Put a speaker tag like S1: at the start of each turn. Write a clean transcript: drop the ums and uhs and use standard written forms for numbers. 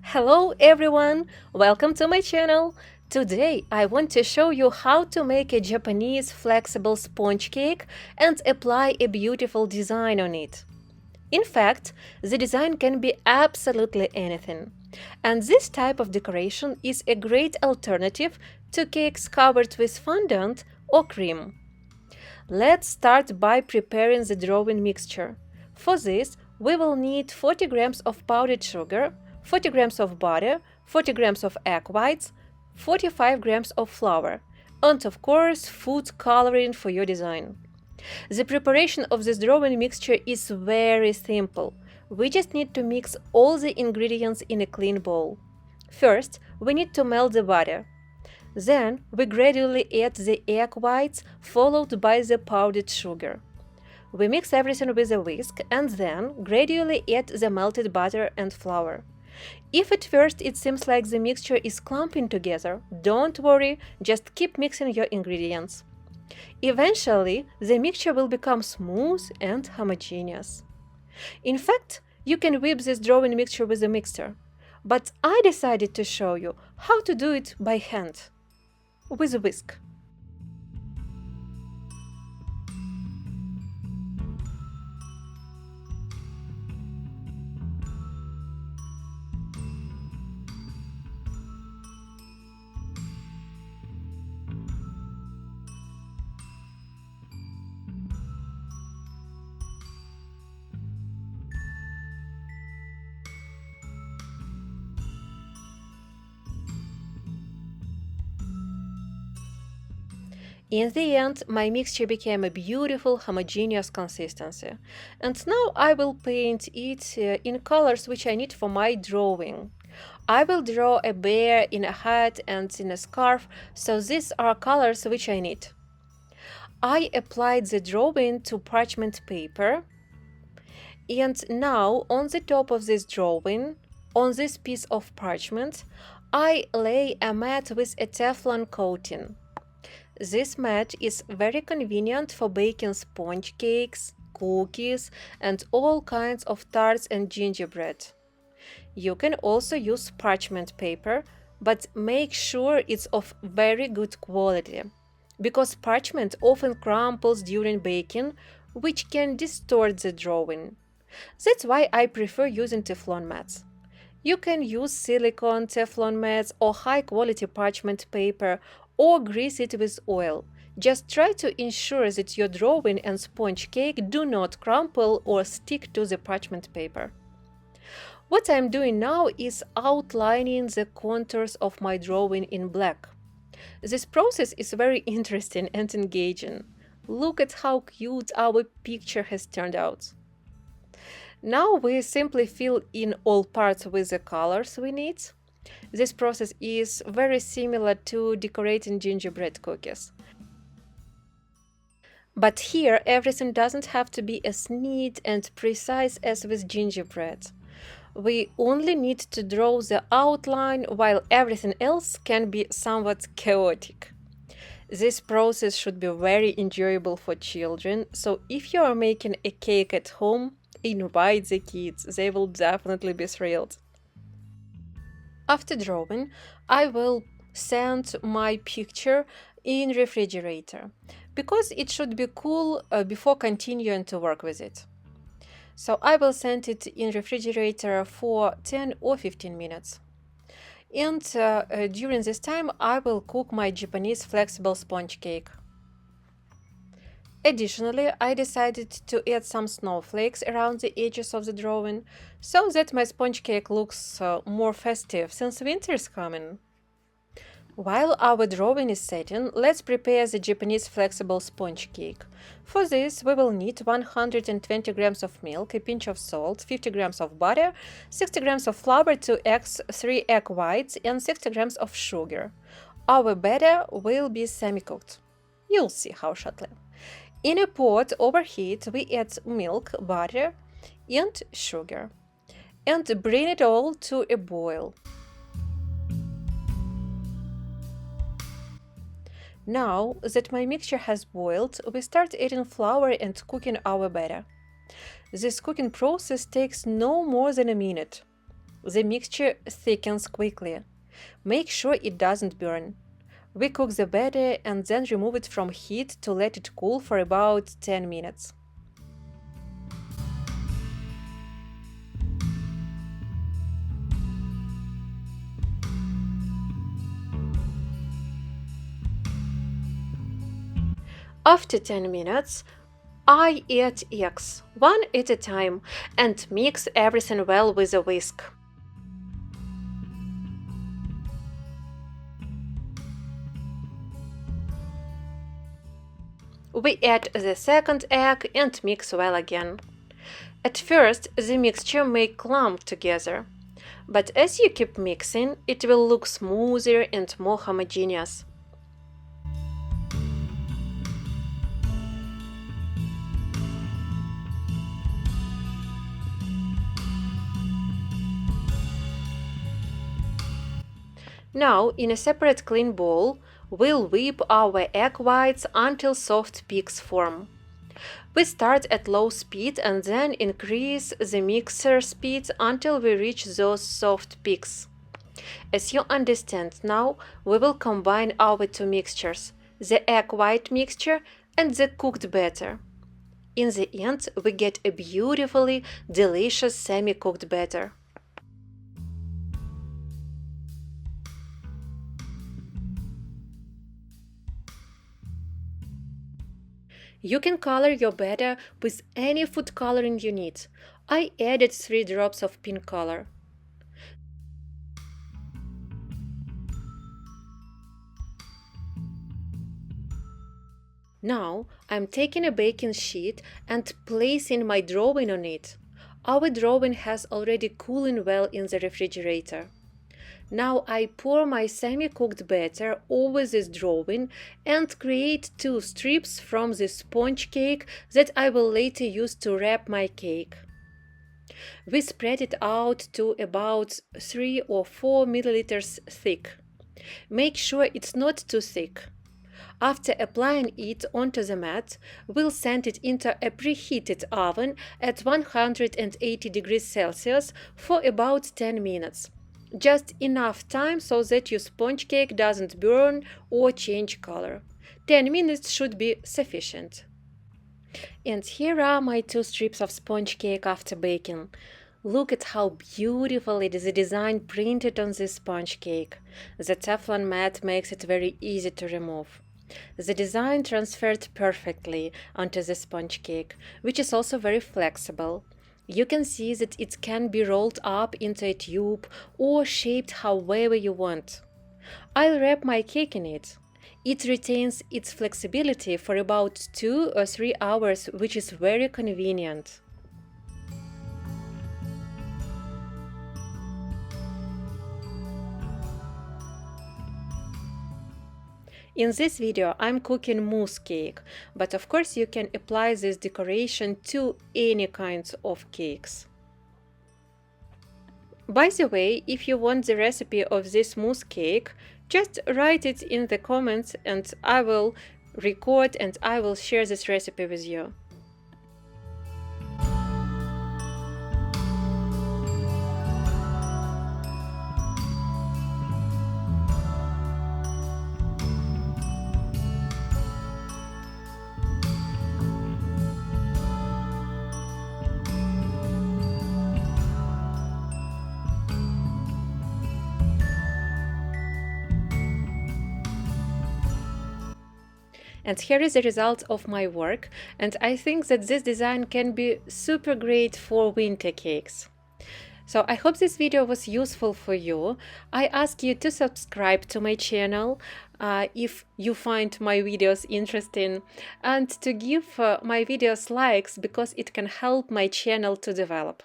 S1: Hello everyone! Welcome to my channel! Today I want to show you how to make a Japanese flexible sponge cake and apply a beautiful design on it. In fact, the design can be absolutely anything. And this type of decoration is a great alternative to cakes covered with fondant or cream. Let's start by preparing the drawing mixture. For this, we will need 40 grams of powdered sugar, 40 grams of butter, 40 grams of egg whites, 45 grams of flour, and of course, food coloring for your design. The preparation of this drawing mixture is very simple. We just need to mix all the ingredients in a clean bowl. First, we need to melt the butter. Then, we gradually add the egg whites, followed by the powdered sugar. We mix everything with a whisk and then gradually add the melted butter and flour. If at first it seems like the mixture is clumping together, don't worry, just keep mixing your ingredients. Eventually, the mixture will become smooth and homogeneous. In fact, you can whip this drawing mixture with a mixer, but I decided to show you how to do it by hand, with a whisk. In the end, my mixture became a beautiful homogeneous consistency, and now I will paint it in colors which I need for my drawing. I will draw a bear in a hat and in a scarf, so these are colors which I need. I applied the drawing to parchment paper, and now on the top of this drawing, on this piece of parchment, I lay a mat with a Teflon coating. This mat is very convenient for baking sponge cakes, cookies, and all kinds of tarts and gingerbread. You can also use parchment paper, but make sure it's of very good quality, because parchment often crumples during baking, which can distort the drawing. That's why I prefer using Teflon mats. You can use silicone Teflon mats or high-quality parchment paper or grease it with oil. Just try to ensure that your drawing and sponge cake do not crumple or stick to the parchment paper. What I'm doing now is outlining the contours of my drawing in black. This process is very interesting and engaging. Look at how cute our picture has turned out. Now we simply fill in all parts with the colors we need. This process is very similar to decorating gingerbread cookies. But here everything doesn't have to be as neat and precise as with gingerbread. We only need to draw the outline, while everything else can be somewhat chaotic. This process should be very enjoyable for children, so if you are making a cake at home, invite the kids, they will definitely be thrilled. After drawing, I will send my picture in refrigerator, because it should be cool before continuing to work with it. So I will send it in refrigerator for 10 or 15 minutes. And during this time, I will cook my Japanese flexible sponge cake. Additionally, I decided to add some snowflakes around the edges of the drawing, so that my sponge cake looks more festive since winter is coming. While our drawing is setting, let's prepare the Japanese flexible sponge cake. For this, we will need 120 grams of milk, a pinch of salt, 50 grams of butter, 60 grams of flour, 2 eggs, 3 egg whites, and 60 grams of sugar. Our batter will be semi-cooked. You'll see how shortly. In a pot overheat, we add milk, butter, and sugar, and bring it all to a boil. Now that my mixture has boiled, we start adding flour and cooking our batter. This cooking process takes no more than a minute. The mixture thickens quickly. Make sure it doesn't burn. We cook the batter and then remove it from heat to let it cool for about 10 minutes. After 10 minutes, I add eggs, one at a time, and mix everything well with a whisk. We add the second egg and mix well again. At first, the mixture may clump together, but as you keep mixing, it will look smoother and more homogeneous. Now, in a separate clean bowl, we'll whip our egg whites until soft peaks form. We start at low speed and then increase the mixer speed until we reach those soft peaks. As you understand now, we will combine our two mixtures, the egg white mixture and the cooked batter. In the end, we get a beautifully delicious semi-cooked batter. You can color your batter with any food coloring you need. I added 3 drops of pink color. Now I'm taking a baking sheet and placing my drawing on it. Our drawing has already cooled well in the refrigerator. Now I pour my semi-cooked batter over this drawing and create 2 strips from the sponge cake that I will later use to wrap my cake. We spread it out to about 3 or 4 milliliters thick. Make sure it's not too thick. After applying it onto the mat, we'll send it into a preheated oven at 180 degrees Celsius for about 10 minutes. Just enough time so that your sponge cake doesn't burn or change color. 10 minutes should be sufficient. And here are my 2 strips of sponge cake after baking. Look at how beautifully the design printed on this sponge cake. The Teflon mat makes it very easy to remove. The design transferred perfectly onto the sponge cake, which is also very flexible. You can see that it can be rolled up into a tube or shaped however you want. I'll wrap my cake in it. It retains its flexibility for about 2 or 3 hours, which is very convenient. In this video, I'm cooking mousse cake, but of course you can apply this decoration to any kinds of cakes. By the way, if you want the recipe of this mousse cake, just write it in the comments and I will record and I will share this recipe with you. And here is the result of my work, and I think that this design can be super great for winter cakes. So I hope this video was useful for you. I ask you to subscribe to my channel if you find my videos interesting, and to give my videos likes because it can help my channel to develop.